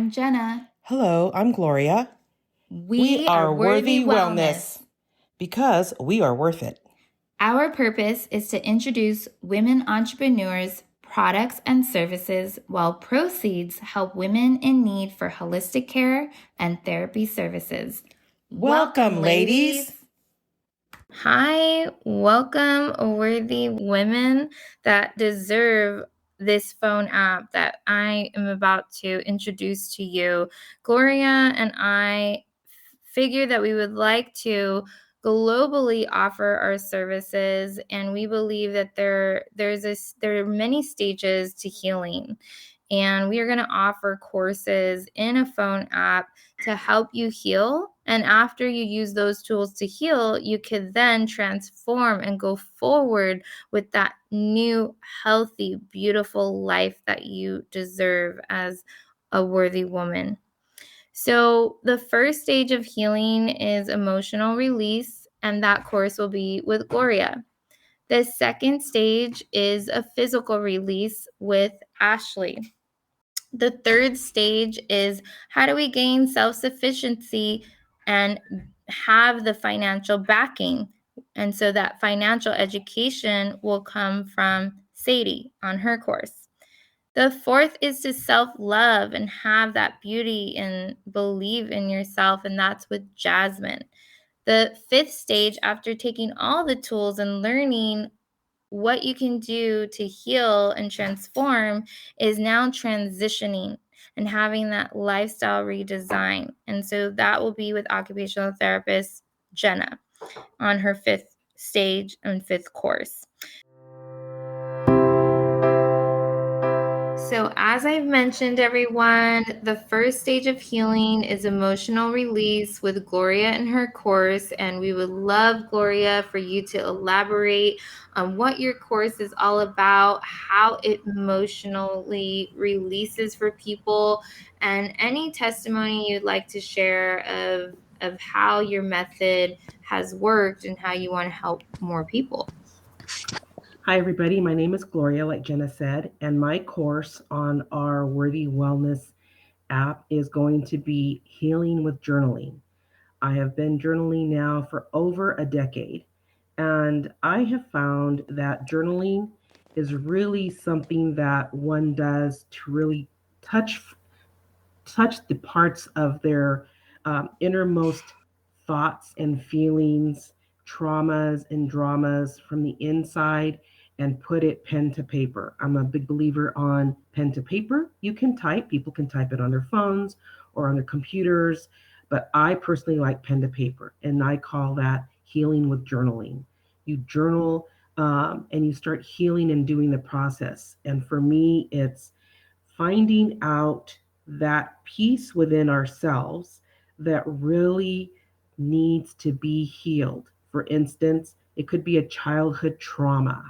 I'm Jenna. Hello, I'm Gloria. We are Worthy Wellness because we are worth it. Our purpose is to introduce women entrepreneurs, products, and services while proceeds help women in need for holistic care and therapy services. Welcome, ladies. Hi, welcome, worthy women that deserve this phone app that I am about to introduce to you. Gloria and I figured that we would like to globally offer our services, and we believe that there are many stages to healing. And we are going to offer courses in a phone app to help you heal. And after you use those tools to heal, you can then transform and go forward with that new, healthy, beautiful life that you deserve as a worthy woman. So the first stage of healing is emotional release, and that course will be with Gloria. The second stage is a physical release with Ashley. The third stage is how do we gain self-sufficiency and have the financial backing? And so that financial education will come from Sadie on her course. The fourth is to self-love and have that beauty and believe in yourself, and that's with Jasmine. The fifth stage, after taking all the tools and learning what you can do to heal and transform, is now transitioning and having that lifestyle redesign. And so that will be with occupational therapist Jenna on her fifth stage and fifth course. So as I've mentioned, everyone, the first stage of healing is emotional release with Gloria in her course. And we would love, Gloria, for you to elaborate on what your course is all about, how it emotionally releases for people, and any testimony you'd like to share of how your method has worked and how you want to help more people. Hi, everybody. My name is Gloria, like Jenna said, and my course on our Worthy Wellness app is going to be healing with journaling. I have been journaling now for over a decade, and I have found that journaling is really something that one does to really touch the parts of their innermost thoughts and feelings, traumas and dramas from the inside and put it pen to paper. I'm a big believer on pen to paper. You can type, people can type it on their phones or on their computers, but I personally like pen to paper, and I call that healing with journaling. You journal and you start healing and doing the process. And for me, it's finding out that piece within ourselves that really needs to be healed. For instance, it could be a childhood trauma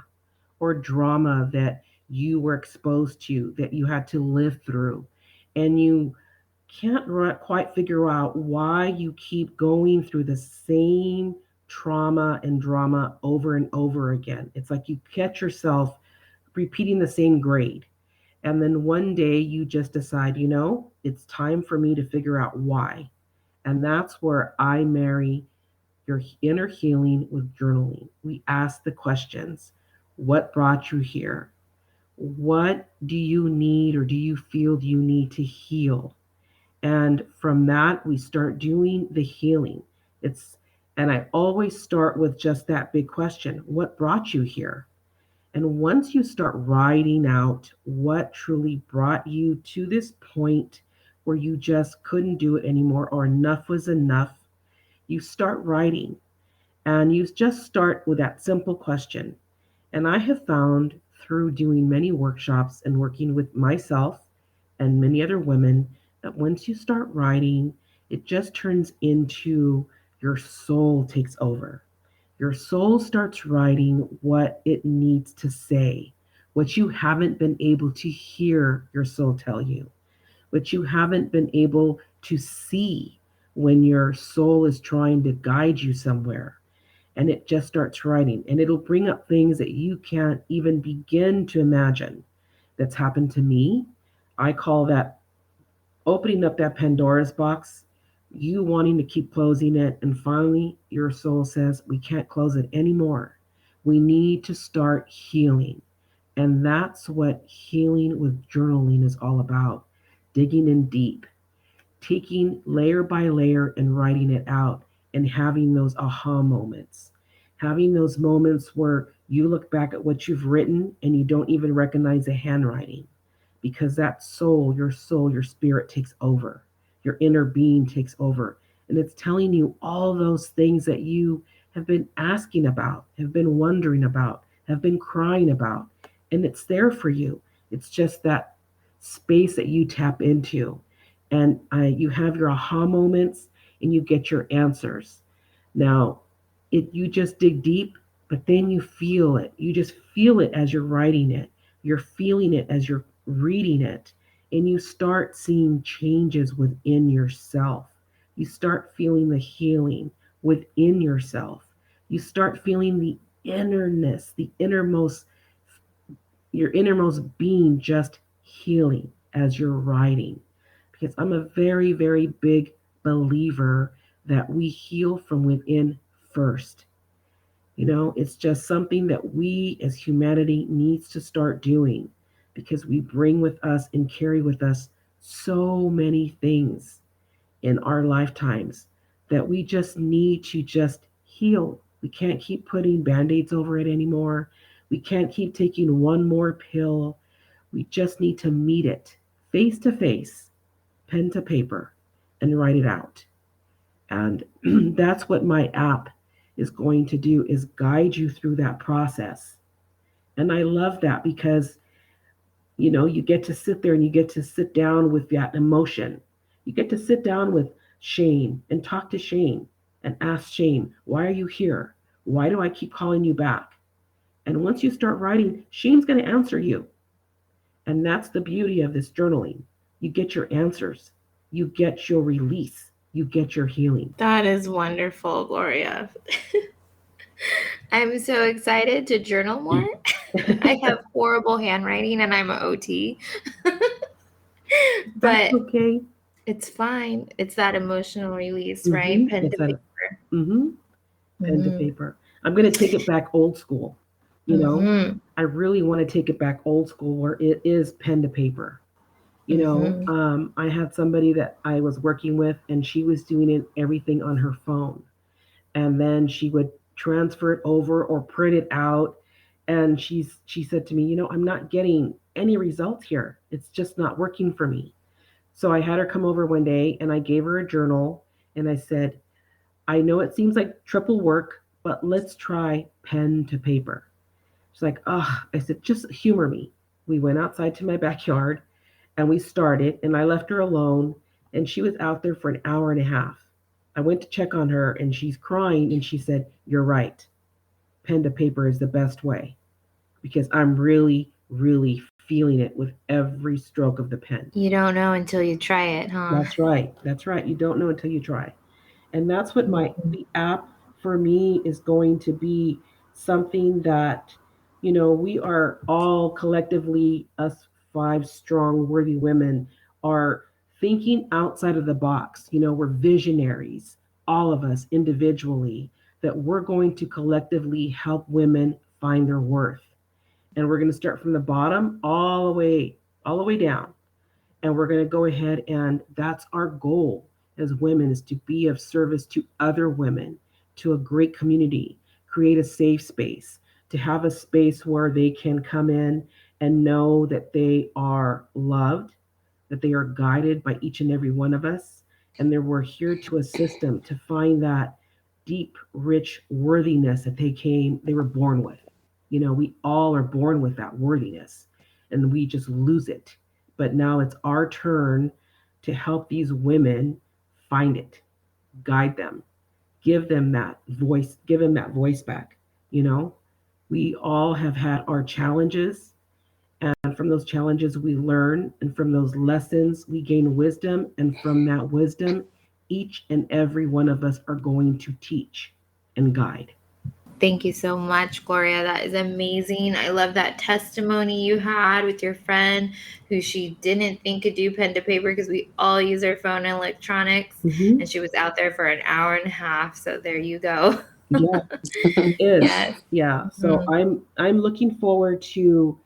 or drama that you were exposed to, that you had to live through, and you can't quite figure out why you keep going through the same trauma and drama over and over again. It's like you catch yourself repeating the same grade. And then one day you just decide, it's time for me to figure out why. And that's where I marry your inner healing with journaling. We ask the questions: what brought you here? What do you need or do you feel you need to heal? And from that, we start doing the healing. And I always start with just that big question: what brought you here? And once you start writing out what truly brought you to this point where you just couldn't do it anymore or enough was enough, you start writing, and you just start with that simple question. And I have found through doing many workshops and working with myself and many other women that once you start writing, it just turns into your soul takes over. Your soul starts writing what it needs to say, what you haven't been able to hear your soul tell you, what you haven't been able to see when your soul is trying to guide you somewhere. And it just starts writing, and it'll bring up things that you can't even begin to imagine. That's happened to me. I call that opening up that Pandora's box, you wanting to keep closing it, and finally your soul says, we can't close it anymore. We need to start healing. And that's what healing with journaling is all about, digging in deep, taking layer by layer and writing it out and having those aha moments. Having those moments where you look back at what you've written and you don't even recognize the handwriting because that soul, your spirit takes over. Your inner being takes over. And it's telling you all those things that you have been asking about, have been wondering about, have been crying about. And it's there for you. It's just that space that you tap into. And you have your aha moments and you get your answers. Now, you just dig deep, but then you feel it. You just feel it as you're writing it. You're feeling it as you're reading it, and you start seeing changes within yourself. You start feeling the healing within yourself. You start feeling the innerness, the innermost, your innermost being just healing as you're writing. Because I'm a very, very big believer that we heal from within first. It's just something that we as humanity needs to start doing because we bring with us and carry with us so many things in our lifetimes that we just need to just heal. We can't keep putting band-aids over it anymore. We can't keep taking one more pill. We just need to meet it face to face, pen to paper, and write it out. And that's what my app is going to do is guide you through that process. And I love that because you get to sit there and you get to sit down with that emotion. You get to sit down with Shane and talk to Shane and ask Shane, why are you here? Why do I keep calling you back? And once you start writing, Shane's going to answer you. And that's the beauty of this journaling. You get your answers, you get your release, you get your healing. That is wonderful, Gloria. I'm so excited to journal more. I have horrible handwriting and I'm an OT. That's But okay. it's fine. It's that emotional release, right? Mm-hmm. Pen to It's a paper. mm-hmm. Pen to Mm-hmm. paper. I'm going to take it back old school. You know, Mm-hmm. I really want to take it back old school where it is pen to paper. Mm-hmm. I had somebody that I was working with, and she was doing everything on her phone, and then she would transfer it over or print it out. And she said to me, I'm not getting any results here. It's just not working for me. So I had her come over one day, and I gave her a journal, and I said, I know it seems like triple work, but let's try pen to paper. She's like, oh, I said, just humor me. We went outside to my backyard and we started, and I left her alone, and she was out there for an hour and a half. I went to check on her, and she's crying, and she said, you're right. Pen to paper is the best way because I'm really, really feeling it with every stroke of the pen. You don't know until you try it, huh? That's right. That's right. You don't know until you try. And that's what Mhm. the app for me is going to be something that we are all collectively, us five strong worthy women, are thinking outside of the box. We're visionaries, all of us individually, that we're going to collectively help women find their worth. And we're going to start from the bottom all the way down, and we're going to go ahead, and that's our goal as women, is to be of service to other women, to a great community, create a safe space, to have a space where they can come in and know that they are loved, that they are guided by each and every one of us, and that we're here to assist them to find that deep, rich worthiness that they were born with. We all are born with that worthiness, and we just lose it. But now it's our turn to help these women find it, guide them, give them that voice back. You know, we all have had our challenges, and from those challenges, we learn, and from those lessons, we gain wisdom, and from that wisdom, each and every one of us are going to teach and guide. Thank you so much, Gloria. That is amazing. I love that testimony you had with your friend who she didn't think could do pen to paper because we all use our phone and electronics. Mm-hmm. And she was out there for an hour and a half. So there you go. Yeah, is. Yes. Yeah. So Mhm. I'm looking forward to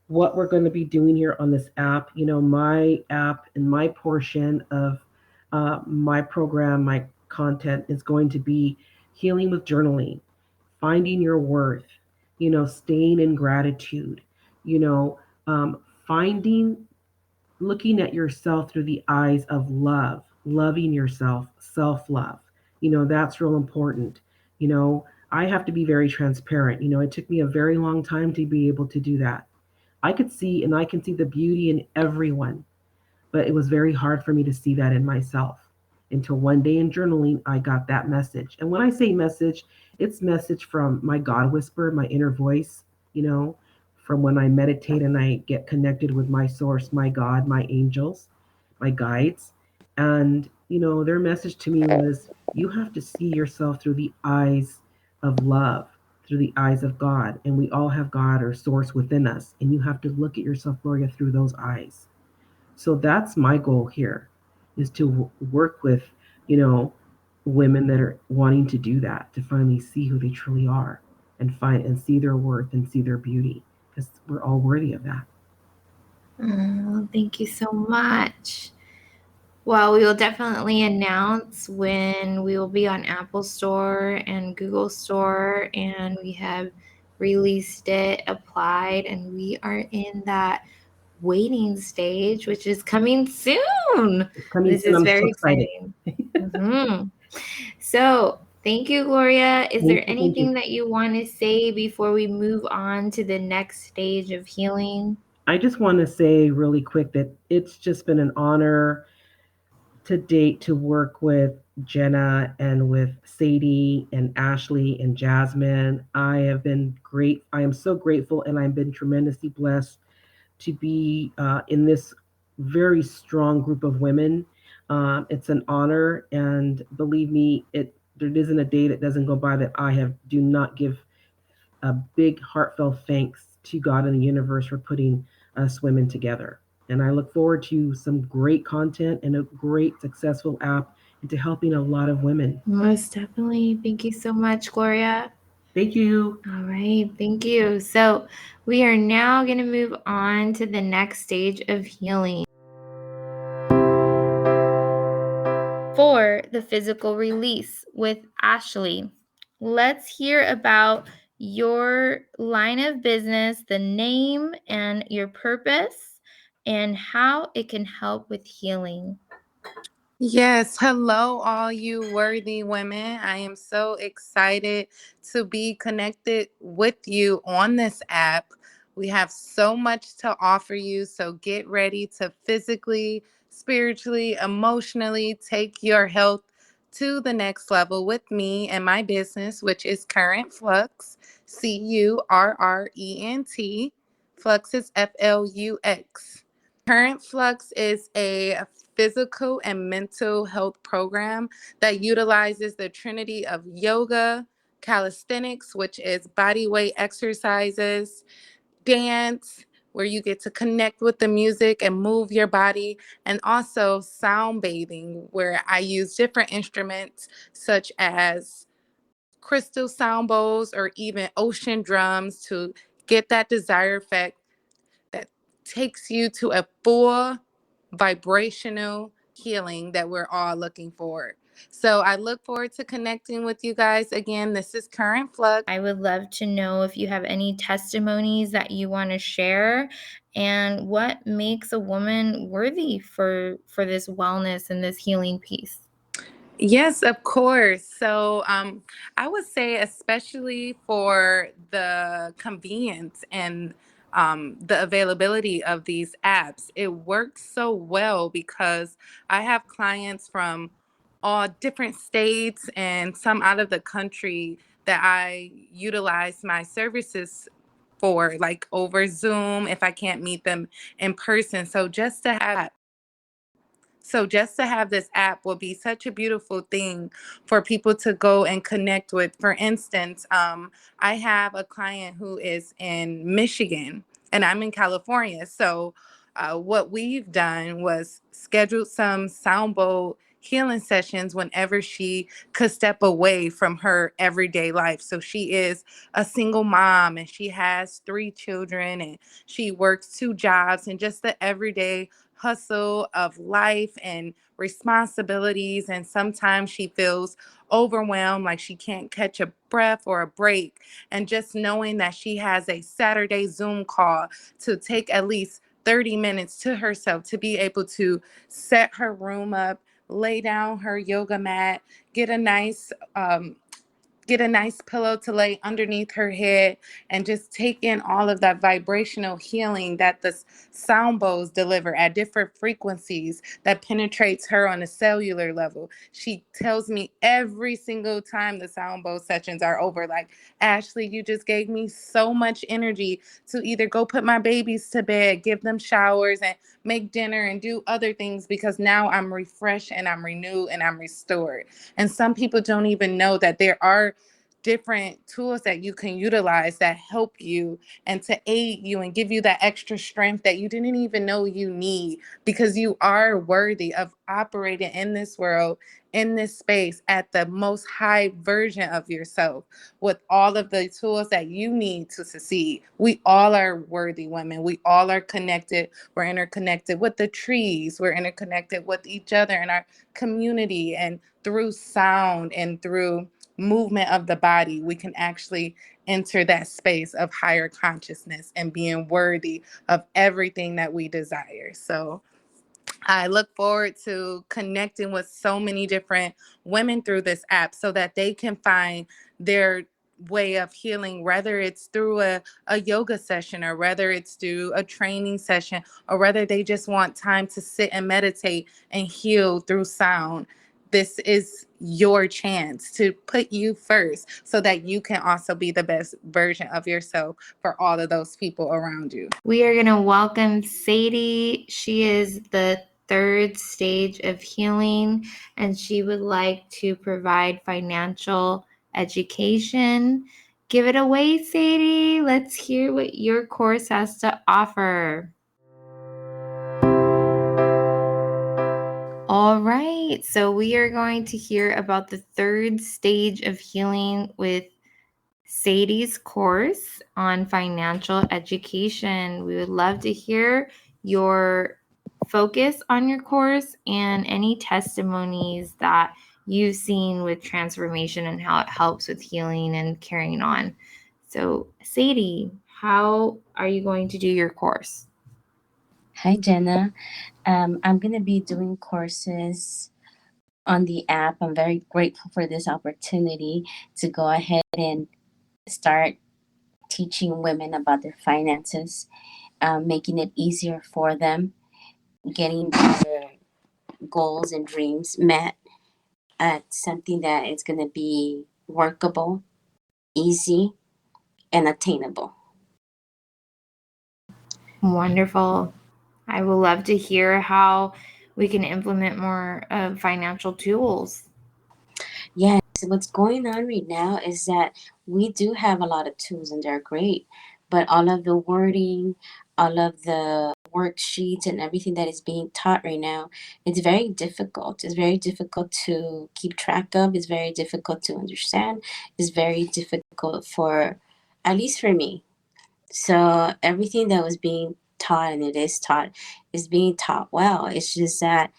what we're going to be doing here on this app. You know, my app and my portion of my program, my content is going to be healing with journaling, finding your worth, you know, staying in gratitude, you know, finding, looking at yourself through the eyes of love, loving yourself, self love. You know, that's real important. You know, I have to be very transparent. You know, it took me a very long time to be able to do that. I could see and I can see the beauty in everyone, but it was very hard for me to see that in myself until one day in journaling I got that message. And when I say message, it's message from my God whisper, my inner voice, you know, from when I meditate and I get connected with my source, my God, my angels, my guides. And you know, their message to me was you have to see yourself through the eyes of love, through the eyes of God, and we all have God or source within us, and you have to look at yourself, Gloria, through those eyes. So that's my goal here, is to work with, you know, women that are wanting to do that, to finally see who they truly are and find and see their worth and see their beauty, because we're all worthy of that. Oh, thank you so much. Well, we will definitely announce when we will be on Apple Store and Google Store, and we have released it, applied, and we are in that waiting stage, which is coming soon. It's coming This soon. is I'm so very excited. exciting. Mhm. So, thank you, Gloria. Is Thank there you. Thank you. anything that you want to say before we move on to the next stage of healing? I just want to say really quick that it's just been an honor to date to work with Jenna and with Sadie and Ashley and Jasmine. I have been great. I am so grateful and I've been tremendously blessed to be in this very strong group of women. It's an honor, and believe me, it there isn't a day that doesn't go by that I have do not give a big heartfelt thanks to God and the universe for putting us women together. And I look forward to some great content and a great successful app into helping a lot of women. Most definitely. Thank you so much, Gloria. Thank you. All right, thank you. So, we are now going to move on to the next stage of healing. For the physical release with Ashley, let's hear about your line of business, the name, and your purpose, and how it can help with healing. Yes, hello, all you worthy women. I am so excited to be connected with you on this app. We have so much to offer you, so get ready to physically, spiritually, emotionally take your health to the next level with me and my business, which is Current Flux, Current. Flux is Flux. Current Flux is a physical and mental health program that utilizes the trinity of yoga, calisthenics, which is body weight exercises, dance, where you get to connect with the music and move your body, and also sound bathing, where I use different instruments such as crystal sound bowls or even ocean drums to get that desired effect that takes you to a full vibrational healing that we're all looking for. So I look forward to connecting with you guys again. This is Current Flux. I would love to know if you have any testimonies that you want to share and what makes a woman worthy for this wellness and this healing piece. Yes, of course. So I would say, especially for the convenience and the availability of these apps, it works so well because I have clients from all different states and some out of the country that I utilize my services for, like over Zoom if I can't meet them in person. So just to have So just to have this app will be such a beautiful thing for people to go and connect with. For instance, I have a client who is in Michigan and I'm in California. So what we've done was scheduled some sound bowl healing sessions whenever she could step away from her everyday life. So she is a single mom and she has 3 children and she works 2 jobs, and just the everyday hustle of life and responsibilities. And sometimes she feels overwhelmed, like she can't catch a breath or a break. And just knowing that she has a Saturday Zoom call to take at least 30 minutes to herself to be able to set her room up, lay down her yoga mat, get a nice pillow to lay underneath her head, and just take in all of that vibrational healing that the sound bowls deliver at different frequencies that penetrates her on a cellular level. She tells me every single time the sound bowl sessions are over, like, Ashley, you just gave me so much energy to either go put my babies to bed, give them showers, and make dinner and do other things, because now I'm refreshed and I'm renewed and I'm restored. And some people don't even know that there are different tools that you can utilize that help you and to aid you and give you that extra strength that you didn't even know you need, because you are worthy of operating in this world, in this space, at the most high version of yourself, with all of the tools that you need to succeed. We all are worthy women. We all are connected. We're interconnected with the trees. We're interconnected with each other in our community, and through sound and through movement of the body, we can actually enter that space of higher consciousness and being worthy of everything that we desire. So I look forward to connecting with so many different women through this app so that they can find their way of healing, whether it's through a yoga session, or whether it's through a training session, or whether they just want time to sit and meditate and heal through sound. This is your chance to put you first so that you can also be the best version of yourself for all of those people around you. We are going to welcome Sadie. She is the 3rd stage of healing, and she would like to provide financial education. Give it away, Sadie. Let's hear what your course has to offer. All right, so we are going to hear about the 3rd stage of healing with Sadie's course on financial education. We would love to hear your focus on your course and any testimonies that you've seen with transformation and how it helps with healing and carrying on. So, Sadie, how are you going to do your course? Hi, Jenna. I'm going to be doing courses on the app. I'm very grateful for this opportunity to go ahead and start teaching women about their finances, making it easier for them, getting their goals and dreams met at something that is going to be workable, easy, and attainable. Wonderful. I would love to hear how we can implement more financial tools. Yes, what's going on right now is that we do have a lot of tools and they're great, but all of the wording, all of the worksheets and everything that is being taught right now, it's very difficult. It's very difficult to keep track of. It's very difficult to understand. It's very difficult for, at least for me. So everything that was being taught, and it is taught, is being taught well. It's just that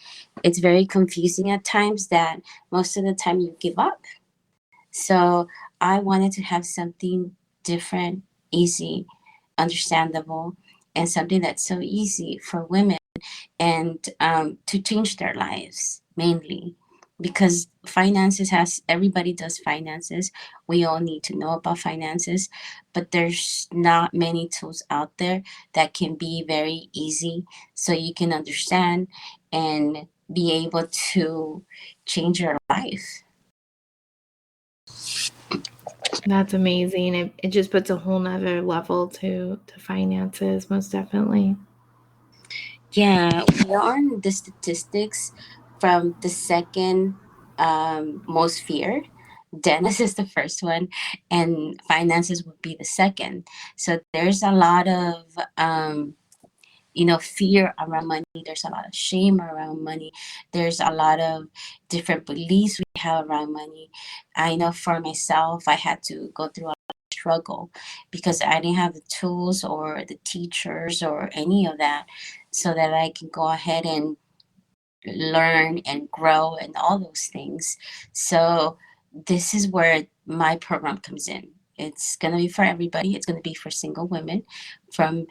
it's very confusing at times that most of the time you give up. So I wanted to have something different, easy, understandable, and something that's so easy for women and to change their lives mainly, because finances, has everybody does finances. We all need to know about finances, but there's not many tools out there that can be very easy so you can understand and be able to change your life. That's amazing. It just puts a whole nother level to finances, most definitely. Yeah, we are on the statistics from the second most feared. Dentist is the first one, and finances would be the second. So there's a lot of fear around money. There's a lot of shame around money. There's a lot of different beliefs we have around money. I know for myself, I had to go through a struggle because I didn't have the tools or the teachers or any of that so that I can go ahead and learn and grow and all those things. So this is where my program comes in. It's going to be for everybody. It's going to be for single women from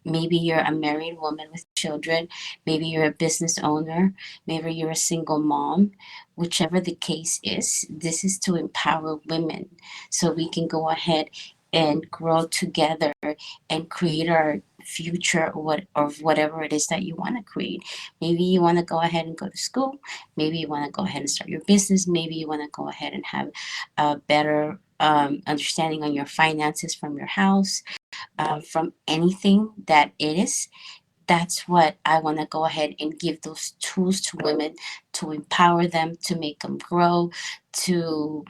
maybe you're a married woman with children, maybe you're a business owner, maybe you're a single mom. Whichever the case is, this is to empower women so we can go ahead and grow together and create our future or whatever it is that you want to create. Maybe you want to go ahead and go to school. Maybe you want to go ahead and start your business. Maybe you want to go ahead and have a better understanding on your finances from your house, from anything that it is. That's what I want to go ahead and give those tools to women to empower them, to make them grow, to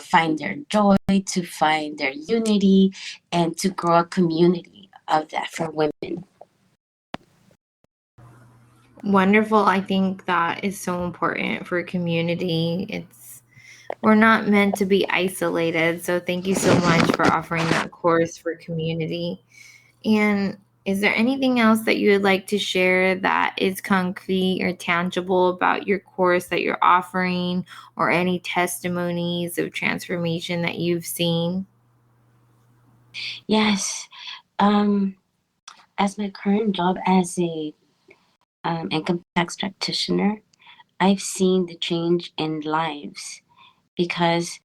find their joy, to find their unity, and to grow a community of that for women. Wonderful. I think that is so important for community. We're not meant to be isolated. So thank you so much for offering that course for community. And is there anything else that you would like to share that is concrete or tangible about your course that you're offering, or any testimonies of transformation that you've seen? Yes. As my current job as a income tax practitioner, I've seen the change in lives because,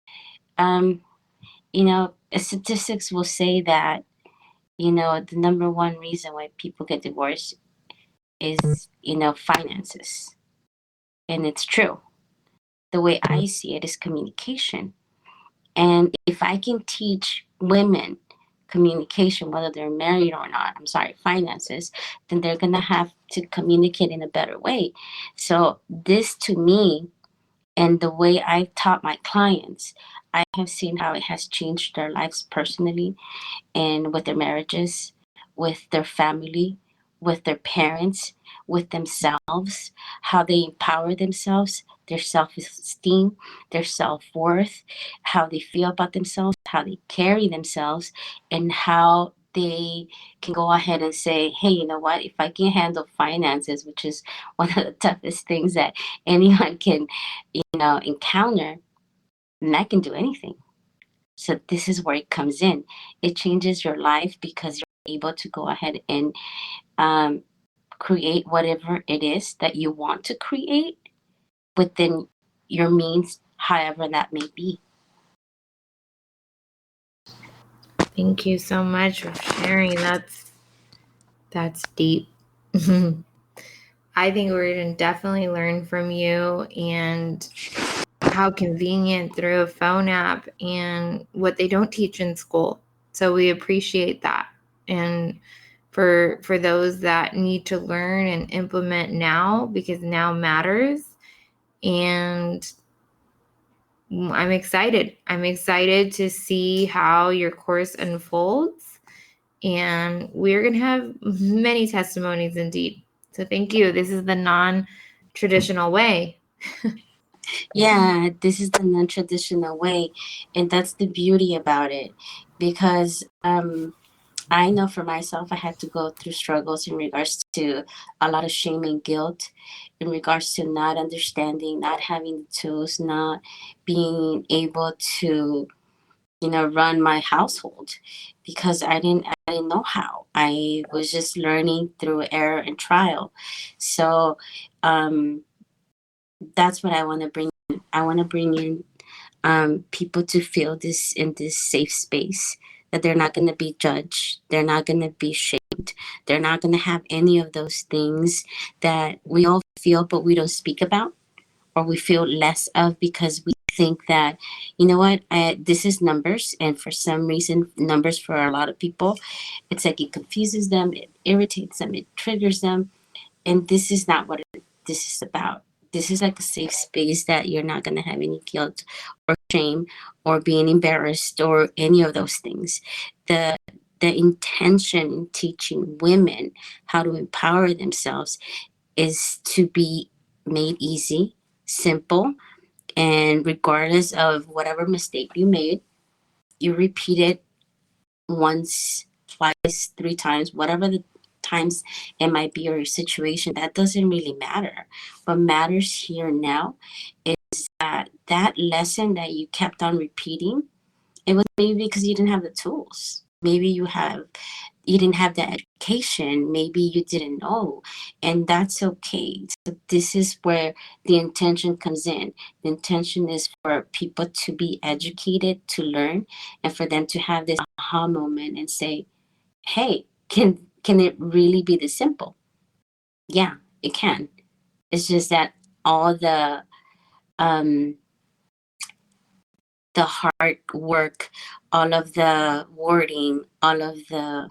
statistics will say that, the number one reason why people get divorced is, finances. And it's true. The way I see it is communication. And if I can teach women communication, whether they're married or not, finances, then they're going to have to communicate in a better way. So, this to me, and the way I've taught my clients, I have seen how it has changed their lives personally and with their marriages, with their family, with their parents, with themselves, how they empower themselves, their self esteem, their self worth, how they feel about themselves, how they carry themselves, and how they can go ahead and say, hey, you know what, if I can handle finances, which is one of the toughest things that anyone can, encounter, then I can do anything. So this is where it comes in. It changes your life because you're able to go ahead and create whatever it is that you want to create within your means, however that may be. Thank you so much for sharing. That's deep. I think we're going to definitely learn from you, and how convenient through a phone app and what they don't teach in school. So we appreciate that. And for those that need to learn and implement now, because now matters. And I'm excited. I'm excited to see how your course unfolds. And we're going to have many testimonies indeed. So thank you. This is the non-traditional way. Yeah, this is the non-traditional way, and that's the beauty about it, because I know for myself, I had to go through struggles in regards to a lot of shame and guilt, in regards to not understanding, not having the tools, not being able to, run my household, because I didn't know how. I was just learning through error and trial. So that's what I want to bring in. I want to bring in people to feel this in this safe space, that they're not going to be judged, they're not going to be shamed, they're not going to have any of those things that we all feel but we don't speak about, or we feel less of because we think that, you know what, this is numbers, and for some reason, numbers for a lot of people, it's like it confuses them, it irritates them, it triggers them, and this is not what this is about. This is like a safe space that you're not going to have any guilt or shame or being embarrassed or any of those things. The intention in teaching women how to empower themselves is to be made easy, simple, and regardless of whatever mistake you made, you repeat it once, twice, three times, whatever the times it might be, or your situation, that doesn't really matter. What matters here now is that lesson that you kept on repeating, it was maybe because you didn't have the tools. Maybe you didn't have the education. Maybe you didn't know, and that's okay. So this is where the intention comes in. The intention is for people to be educated, to learn, and for them to have this aha moment and say, "Hey, can it really be this simple?" Yeah, it can. It's just that all um the hard work, all of the wording, all of the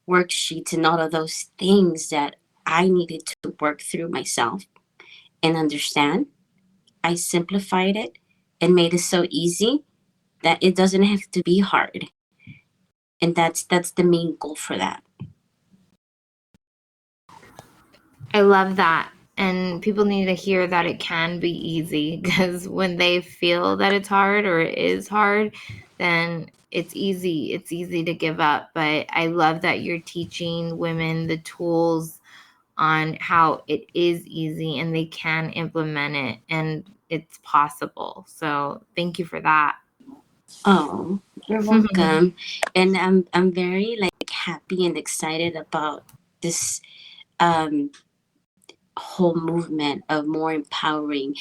worksheets, and all of those things that I needed to work through myself and understand, I simplified it and made it so easy that it doesn't have to be hard. And that's the main goal for that. I love that. And people need to hear that it can be easy, because when they feel that it's hard or it is hard, then it's easy. It's easy to give up. But I love that you're teaching women the tools on how it is easy and they can implement it and it's possible. So thank you for that. Oh, you're welcome. And I'm very like happy and excited about this um whole movement of more empowering,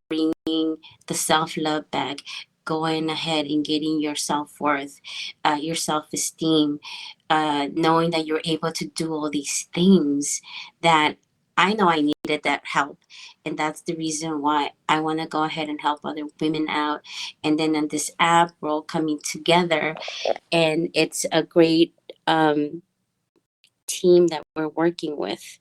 bringing the self love back, going ahead and getting your self worth, your self esteem, knowing that you're able to do all these things that I know I needed that help. And that's the reason why I want to go ahead and help other women out. And then on this app, we're all coming together, and it's a great team that we're working with.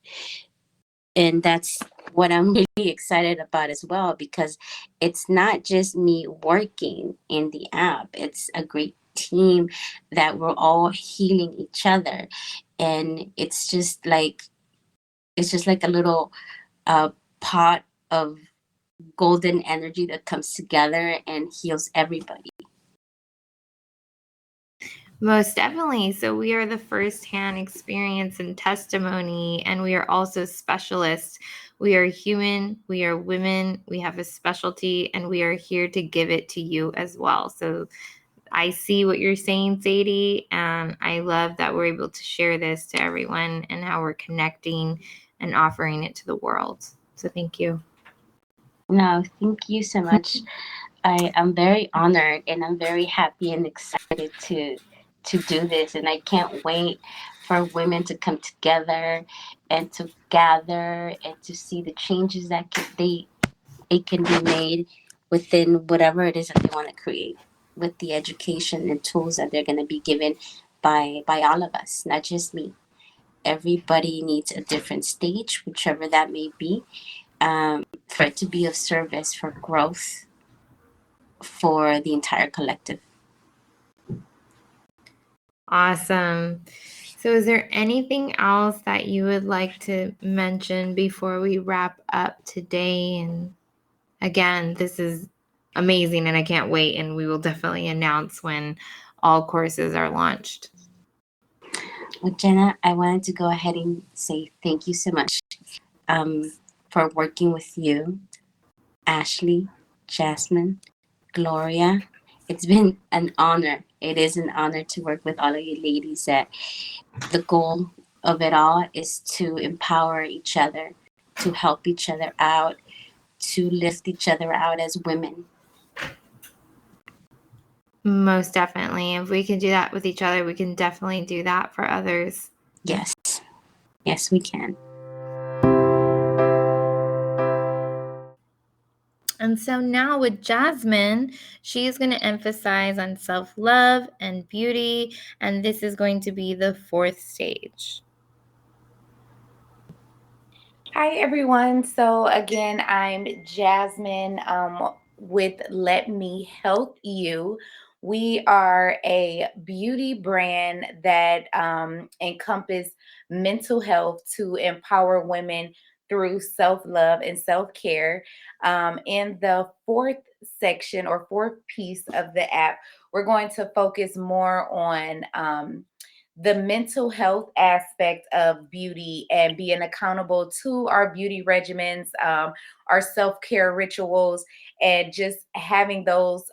And that's what I'm really excited about as well, because it's not just me working in the app, it's a great team that we're all healing each other. And it's just like a little pot of golden energy that comes together and heals everybody. Most definitely. So we are the firsthand experience and testimony, and we are also specialists. We are human, we are women, we have a specialty, and we are here to give it to you as well. So I see what you're saying, Sadie, and I love that we're able to share this to everyone and how we're connecting and offering it to the world. So thank you. No, thank you so much. I'm very honored, and I'm very happy and excited to do this, and I can't wait for women to come together and to gather and to see the changes that it can be made within whatever it is that they want to create, with the education and tools that they're going to be given by all of us, not just me. Everybody needs a different stage, whichever that may be, for it to be of service for growth for the entire collective. Awesome. So is there anything else that you would like to mention before we wrap up today? And again, this is amazing and I can't wait, and we will definitely announce when all courses are launched. Well, Jenna, I wanted to go ahead and say thank you so much for working with you, Ashley, Jasmine, Gloria. It's been an honor. It is an honor to work with all of you ladies. That the goal of it all is to empower each other, to help each other out, to lift each other out as women. Most definitely. If we can do that with each other, we can definitely do that for others. Yes. Yes, we can. And so now with Jasmine, she's going to emphasize on self-love and beauty, and this is going to be the fourth stage. Hi, everyone. So, again, I'm Jasmine with Let Me Help You. We are a beauty brand that encompass mental health to empower women through self-love and self-care. In the fourth section or fourth piece of the app, we're going to focus more on the mental health aspect of beauty and being accountable to our beauty regimens, our self-care rituals, and just having those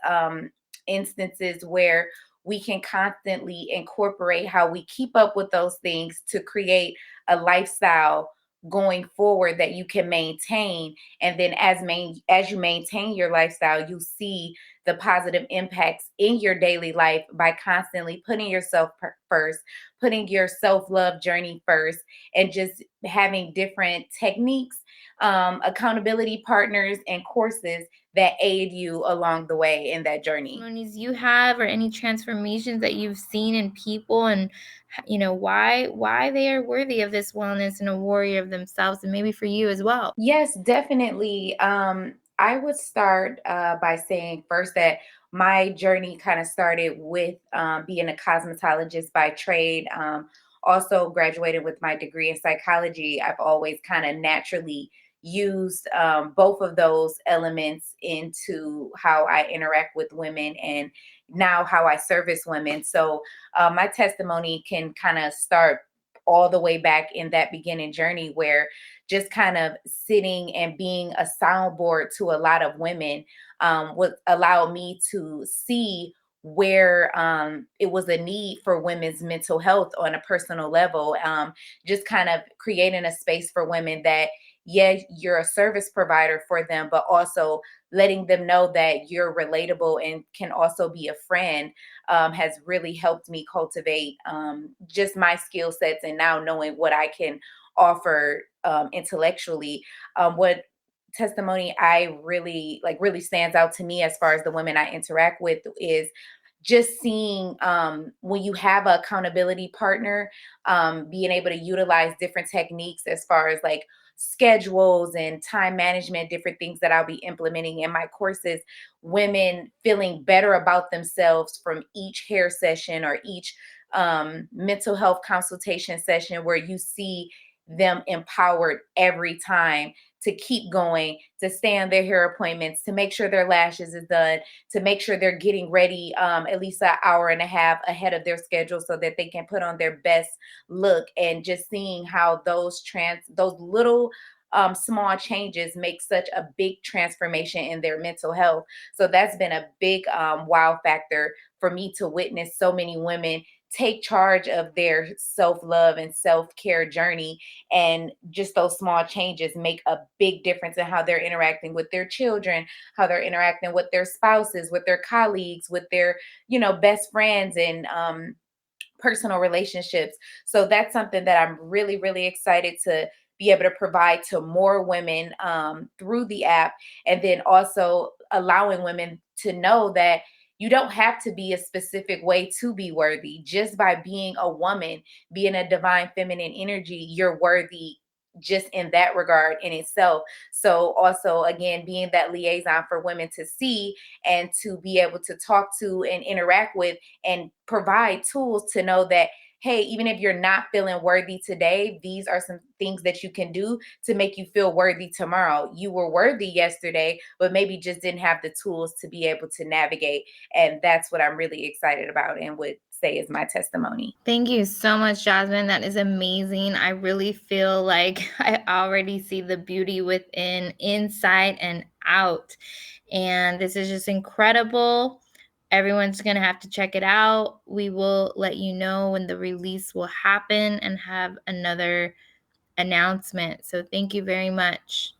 instances where we can constantly incorporate how we keep up with those things to create a lifestyle going forward that you can maintain. And then as you maintain your lifestyle, you see the positive impacts in your daily life by constantly putting yourself first, putting your self-love journey first, and just having different techniques, accountability partners, and courses that aid you along the way in that journey. Testimonies you have, or any transformations that you've seen in people, and why they are worthy of this wellness and a warrior of themselves, and maybe for you as well. Yes, definitely. I would start by saying first that my journey kind of started with being a cosmetologist by trade. Also graduated with my degree in psychology. I've always kind of naturally used both of those elements into how I interact with women and now how I service women. So my testimony can kind of start all the way back in that beginning journey where just kind of sitting and being a soundboard to a lot of women would allow me to see where it was a need for women's mental health on a personal level. Just kind of creating a space for women that, yeah, you're a service provider for them, but also letting them know that you're relatable and can also be a friend has really helped me cultivate just my skill sets, and now knowing what I can offer intellectually. What testimony I really stands out to me as far as the women I interact with is just seeing when you have an accountability partner, being able to utilize different techniques as far as like schedules and time management, different things that I'll be implementing in my courses, women feeling better about themselves from each hair session or each mental health consultation session, where you see them empowered every time to keep going, to stay on their hair appointments, to make sure their lashes is done, to make sure they're getting ready at least an hour and a half ahead of their schedule so that they can put on their best look. And just seeing how those little small changes make such a big transformation in their mental health. So that's been a big wow factor for me to witness so many women take charge of their self-love and self-care journey, and just those small changes make a big difference in how they're interacting with their children, how they're interacting with their spouses, with their colleagues, with their best friends, and personal relationships. So that's something that I'm really, really excited to be able to provide to more women through the app. And then also allowing women to know that you don't have to be a specific way to be worthy. Just by being a woman, being a divine feminine energy, you're worthy just in that regard in itself. So also, again, being that liaison for women to see and to be able to talk to and interact with, and provide tools to know that, hey, even if you're not feeling worthy today, these are some things that you can do to make you feel worthy tomorrow. You were worthy yesterday, but maybe just didn't have the tools to be able to navigate. And that's what I'm really excited about and would say is my testimony. Thank you so much, Jasmine. That is amazing. I really feel like I already see the beauty within, inside and out. And this is just incredible. Everyone's going to have to check it out. We will let you know when the release will happen and have another announcement. So thank you very much.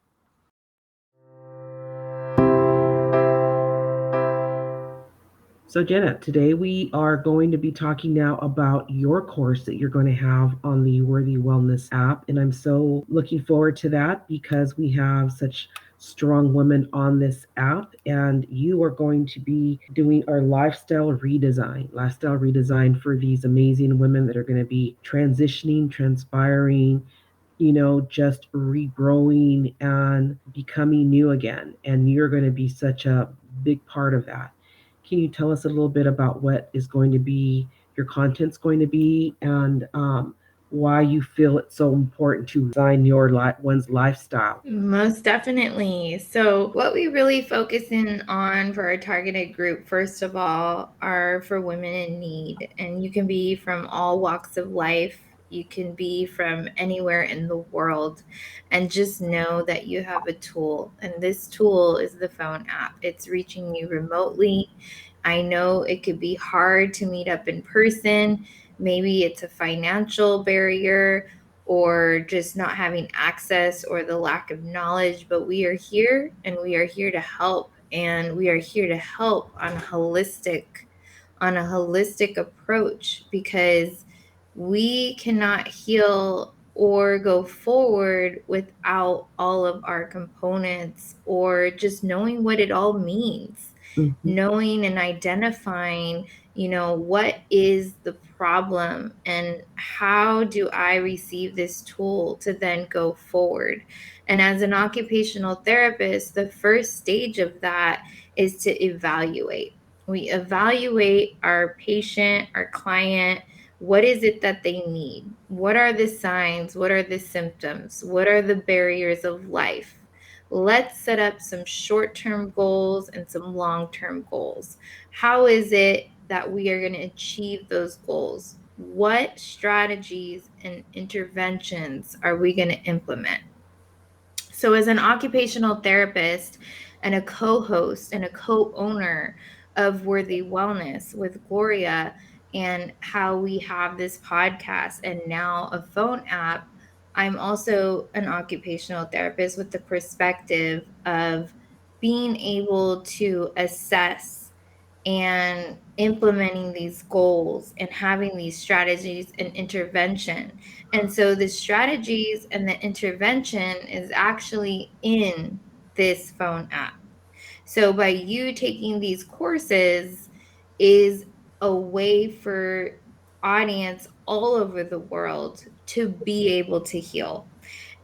So, Jenna, today we are going to be talking now about your course that you're going to have on the Worthy Wellness app. And I'm so looking forward to that because we have such strong women on this app, and you are going to be doing our lifestyle redesign for these amazing women that are going to be transitioning, transpiring, just regrowing and becoming new again. And you're going to be such a big part of that. Can you tell us a little bit about what is going to be your content's going to be, and why you feel it's so important to design your one's lifestyle? Most definitely. So, what we really focus in on for our targeted group, first of all, are for women in need. And you can be from all walks of life, you can be from anywhere in the world. And just know that you have a tool. And this tool is the phone app, it's reaching you remotely. I know it could be hard to meet up in person. Maybe it's a financial barrier or just not having access or the lack of knowledge, but we are here and we are here to help. And we are here to help on a holistic approach, because we cannot heal or go forward without all of our components, or just knowing what it all means, Mm-hmm. knowing and identifying, what is the problem and how do I receive this tool to then go forward. And as an occupational therapist, the first stage of that is to evaluate. We evaluate our patient, our client. What is it that they need? What are the signs? What are the symptoms? What are the barriers of life? Let's set up some short-term goals and some long-term goals. How is it that we are going to achieve those goals? What strategies and interventions are we going to implement? So, as an occupational therapist and a co host and a co owner of Worthy Wellness with Gloria, and how we have this podcast and now a phone app, I'm also an occupational therapist with the perspective of being able to assess and implementing these goals and having these strategies and intervention. And so the strategies and the intervention is actually in this phone app. So by you taking these courses is a way for audience all over the world to be able to heal.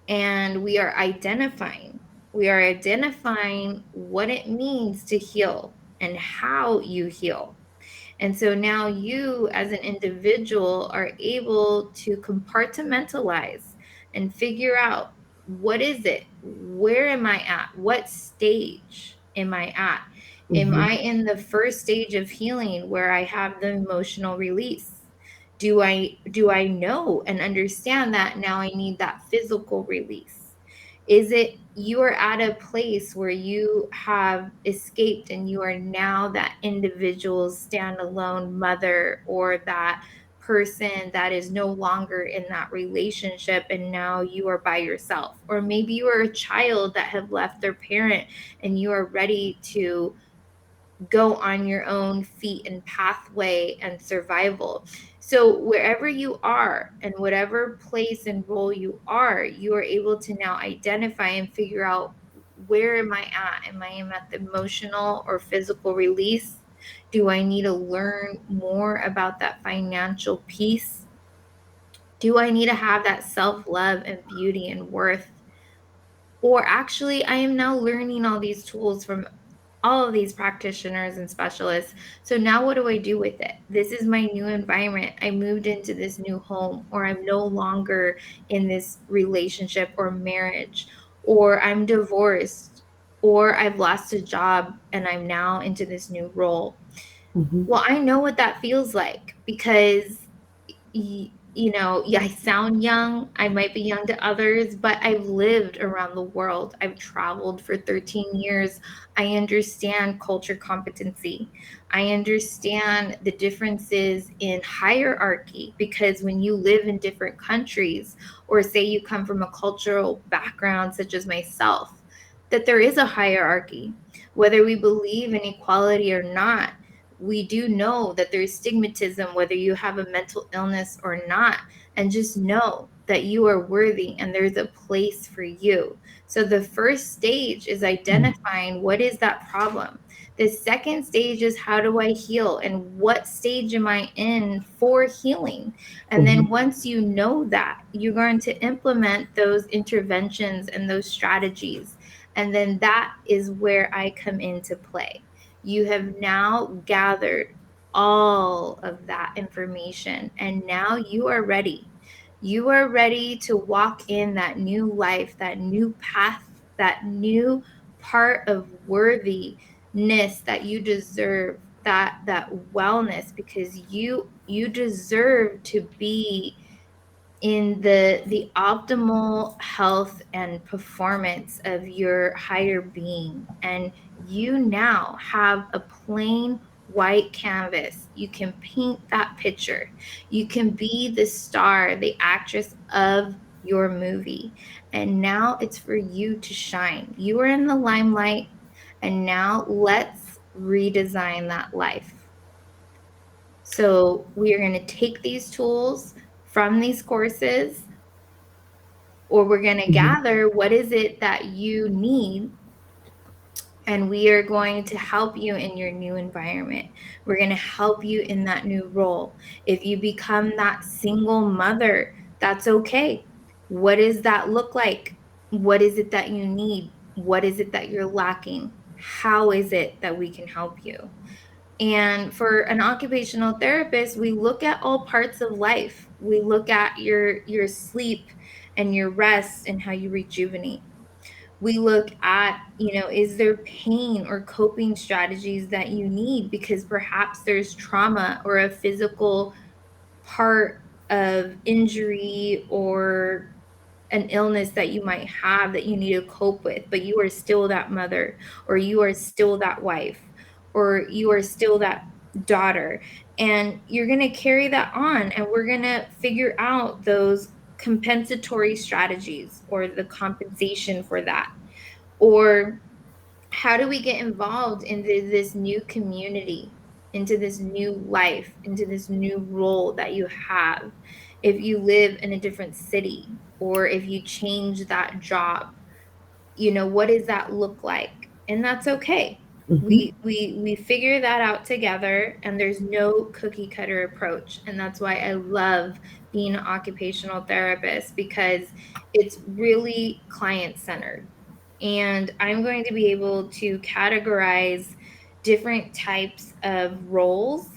And we are identifying what it means to heal and how you heal. And so now you, as an individual, are able to compartmentalize and figure out, what is it? Where am I at? What stage am I at? Am Mm-hmm. I in the first stage of healing where I have the emotional release? Do I know and understand that now I need that physical release? Is it you are at a place where you have escaped and you are now that individual standalone mother, or that person that is no longer in that relationship and now you are by yourself? Or maybe you are a child that have left their parent and you are ready to go on your own feet and pathway and survival. So wherever you are and whatever place and role you are able to now identify and figure out, where am I at? Am I at the emotional or physical release? Do I need to learn more about that financial piece? Do I need to have that self-love and beauty and worth? Or actually, I am now learning all these tools from all of these practitioners and specialists. So now what do I do with it? This is my new environment. I moved into this new home, or I'm no longer in this relationship or marriage, or I'm divorced, or I've lost a job and I'm now into this new role. Mm-hmm. Well, I know what that feels like, because yeah, I sound young. I might be young to others, but I've lived around the world. I've traveled for 13 years. I understand culture competency. I understand the differences in hierarchy, because when you live in different countries, or say you come from a cultural background such as myself, that there is a hierarchy. Whether we believe in equality or not, we do know that there's stigmatism whether you have a mental illness or not. And just know that you are worthy and there's a place for you. So the first stage is identifying what is that problem. The second stage is how do I heal and what stage am I in for healing? And then once you know that, you're going to implement those interventions and those strategies. And then that is where I come into play. You have now gathered all of that information, and now you are ready. You are ready to walk in that new life, that new path, that new part of worthiness that you deserve, that wellness, because you deserve to be in the optimal health and performance of your higher being. And you now have a plain white canvas. You can paint that picture. You can be the star, the actress of your movie. And now it's for you to shine. You are in the limelight, and now let's redesign that life. So we are going to take these tools from these courses, or we're going to gather what is it that you need, and we are going to help you in your new environment. We're going to help you in that new role. If you become that single mother, that's okay. What does that look like? What is it that you need? What is it that you're lacking? How is it that we can help you? And for an occupational therapist, we look at all parts of life. We look at your sleep and your rest and how you rejuvenate. We look at, is there pain or coping strategies that you need because perhaps there's trauma or a physical part of injury or an illness that you might have that you need to cope with, but you are still that mother, or you are still that wife, or you are still that daughter. And you're going to carry that on, and we're going to figure out those compensatory strategies or the compensation for that. Or how do we get involved into this new community, into this new life, into this new role that you have? If you live in a different city, or if you change that job, what does that look like? And that's okay. We figure that out together, and there's no cookie cutter approach. And that's why I love being an occupational therapist, because it's really client centered. And I'm going to be able to categorize different types of roles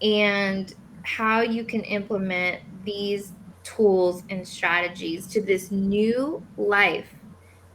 and how you can implement these tools and strategies to this new life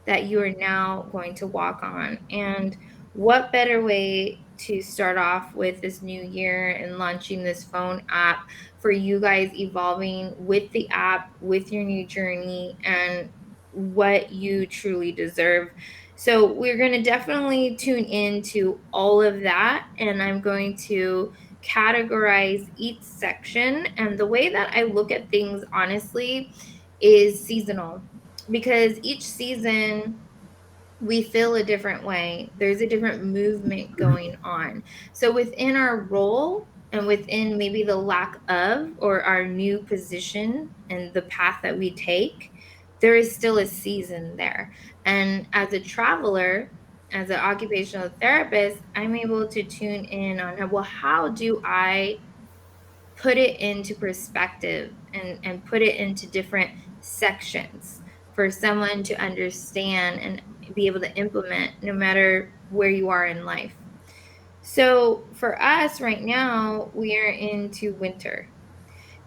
that you are now going to walk on. And what better way to start off with this new year and launching this phone app for you guys evolving with the app, with your new journey, and what you truly deserve. So we're going to definitely tune into all of that, and I'm going to categorize each section. And the way that I look at things, honestly, is seasonal, because each season we feel a different way. There's a different movement going on. So within our role and within maybe the lack of or our new position and the path that we take, there is still a season there. And as a traveler, as an occupational therapist, I'm able to tune in on, well, how do I put it into perspective and put it into different sections for someone to understand and be able to implement no matter where you are in life. So for us right now, we are into winter.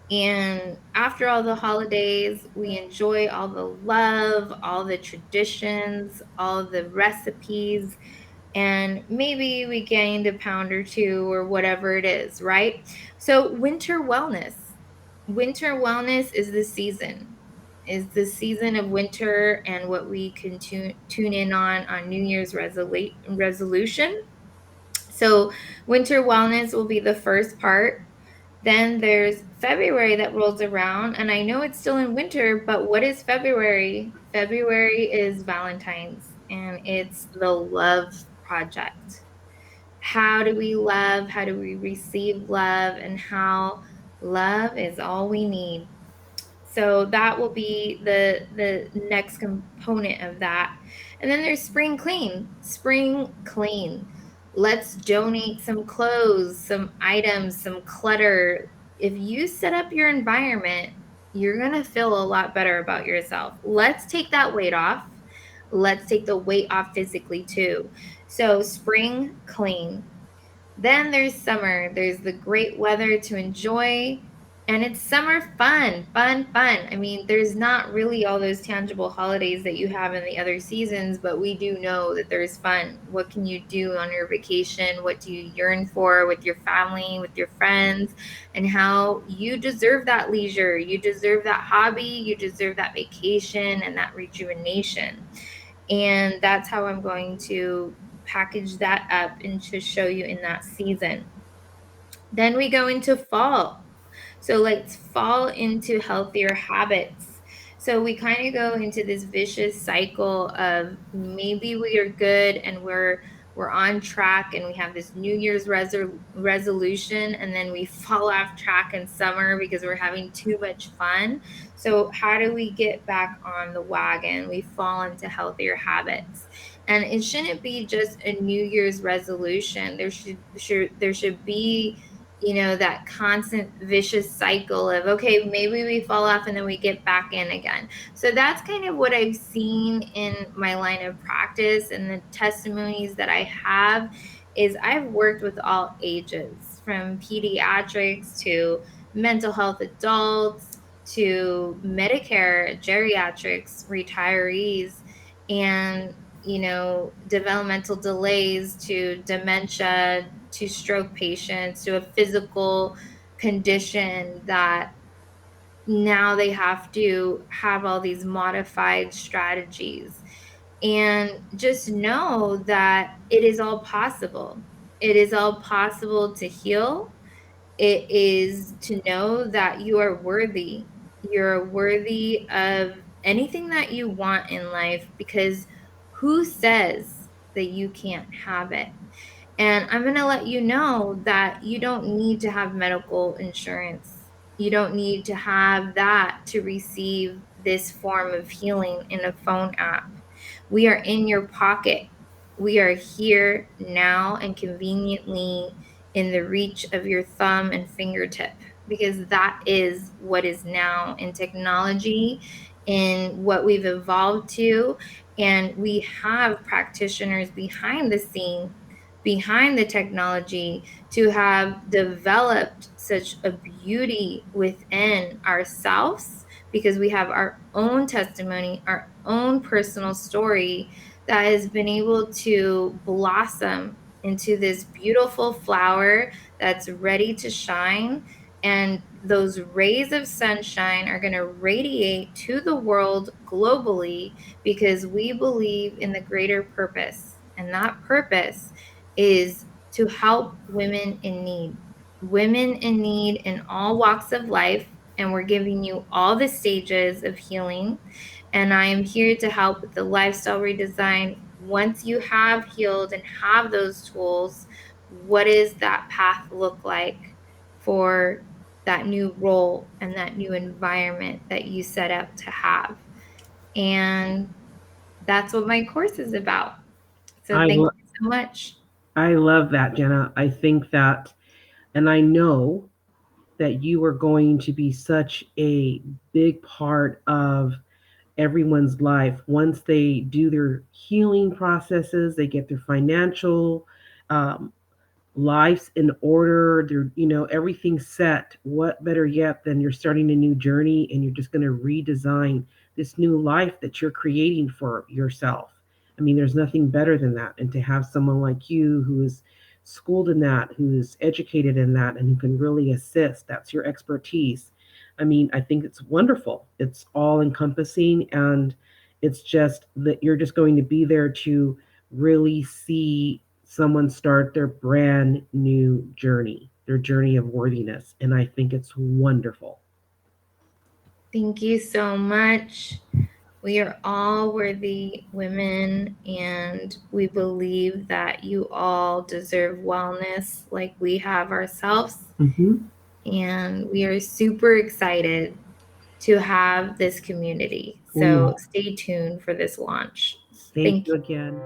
And after all the holidays, we enjoy all the love, all the traditions, all the recipes, and maybe we gained a pound or two or whatever it is, right? So winter wellness. Winter wellness is the season of winter, and what we can tune in on New Year's resolution. So winter wellness will be the first part. Then there's February that rolls around, and I know it's still in winter, but what is February? February is Valentine's, and it's the love project. How do we love? How do we receive love? And how love is all we need. So that will be the next component of that. And then there's spring clean. Spring clean. Let's donate some clothes, some items, some clutter. If you set up your environment, you're going to feel a lot better about yourself. Let's take that weight off. Let's take the weight off physically too. So, spring clean. Then there's summer. There's the great weather to enjoy. And it's summer fun, fun, fun. I mean, there's not really all those tangible holidays that you have in the other seasons, but we do know that there's fun. What can you do on your vacation? What do you yearn for with your family, with your friends? And how you deserve that leisure. You deserve that hobby. You deserve that vacation and that rejuvenation. And that's how I'm going to package that up and to show you in that season. Then we go into fall. So let's fall into healthier habits. So we kind of go into this vicious cycle of maybe we are good and we're on track and we have this New Year's resolution, and then we fall off track in summer because we're having too much fun. So how do we get back on the wagon? We fall into healthier habits. And it shouldn't be just a New Year's resolution. There should be, that constant vicious cycle of, okay, maybe we fall off and then we get back in again. So that's kind of what I've seen in my line of practice, and the testimonies that I have is I've worked with all ages, from pediatrics to mental health adults to Medicare, geriatrics, retirees, and developmental delays to dementia to stroke patients to a physical condition that now they have to have all these modified strategies. And just know that it is all possible. It is all possible to heal. It is to know that you are worthy. You're worthy of anything that you want in life, because who says that you can't have it? And I'm going to let you know that you don't need to have medical insurance. You don't need to have that to receive this form of healing in a phone app. We are in your pocket. We are here now and conveniently in the reach of your thumb and fingertip, because that is what is now in technology, in what we've evolved to. And we have practitioners behind the scene, behind the technology, to have developed such a beauty within ourselves, because we have our own testimony, our own personal story that has been able to blossom into this beautiful flower that's ready to shine. And those rays of sunshine are going to radiate to the world globally, because we believe in the greater purpose. And that purpose is to help women in need in all walks of life. And we're giving you all the stages of healing. And I am here to help with the lifestyle redesign. Once you have healed and have those tools, what does that path look like for that new role and that new environment that you set out to have? And that's what my course is about. So I, thank lo- you so much. I love that, Jenna. I think that, and I know that you are going to be such a big part of everyone's life once they do their healing processes, they get their financial um, life's in order, they're, everything's set. What better yet than you're starting a new journey and you're just going to redesign this new life that you're creating for yourself. I mean, there's nothing better than that. And to have someone like you who is schooled in that, who is educated in that, and who can really assist, that's your expertise. I mean, I think it's wonderful. It's all encompassing, and it's just that you're just going to be there to really see someone start their brand new journey, their journey of worthiness. And I think it's wonderful. Thank you so much. We are all worthy women, and we believe that you all deserve wellness like we have ourselves. Mm-hmm. And we are super excited to have this community. So stay tuned for this launch. Thank you again.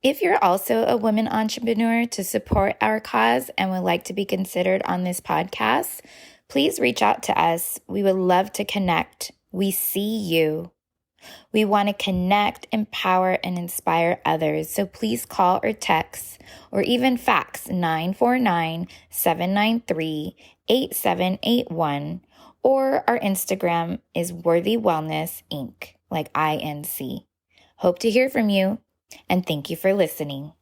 If you're also a woman entrepreneur to support our cause and would like to be considered on this podcast, please reach out to us. We would love to connect. We see you. We want to connect, empower, and inspire others. So please call or text or even fax 949-793-8781. Or our Instagram is Worthy Wellness Inc., like INC. Hope to hear from you, and thank you for listening.